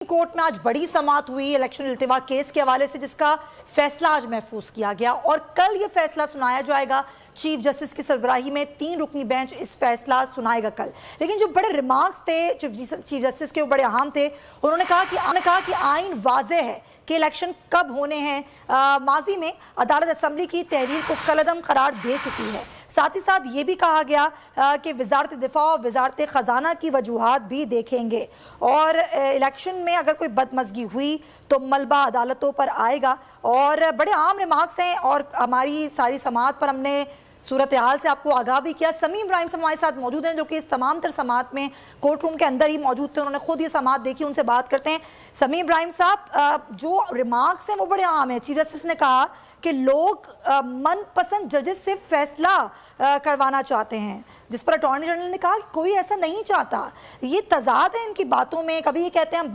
Court में आज बड़ी समाअत हुई इलेक्शन इल्तिवा केस के हवाले से, जिसका फैसला आज महफूज किया गया और कल ये फैसला सुनाया जाएगा। चीफ जस्टिस की सरबराही में 3 रुकनी बेंच इस फैसला सुनाएगा कल। लेकिन जो बड़े रिमार्क्स थे चीफ जस्टिस के, वो बड़े अहम थे। उन्होंने कहा कि आइन वाज़ेह है कि इलेक्शन कब होने हैं। माजी में अदालत असम्बली की तहरीर को कलअदम करार दे चुकी है। साथ ही साथ ये भी कहा गया कि वजारत दिफा और वजारत ख़जाना की वजूहात भी देखेंगे और इलेक्शन में अगर कोई बदमज़गी हुई तो मलबा अदालतों पर आएगा। और बड़े आम रिमार्क्स हैं और हमारी सारी समाअत पर हमने सूरत हाल से आपको आगाह भी किया। समीम इब्राहिम साहब हमारे साथ मौजूद हैं, जो कि इस तमाम तर समाअत में कोर्ट रूम के अंदर ही मौजूद थे। उन्होंने खुद ये समाअत देखी, उनसे बात करते हैं। समीम इब्राहिम साहब, जो रिमार्क्स हैं वो बड़े आम हैं। चीफ जस्टिस ने कहा कि लोग मनपसंद जजेस से फैसला करवाना चाहते हैं, जिस पर अटॉर्नी जनरल ने कहा कि कोई ऐसा नहीं चाहता। ये तजाद है इनकी बातों में। कभी ये कहते हैं हम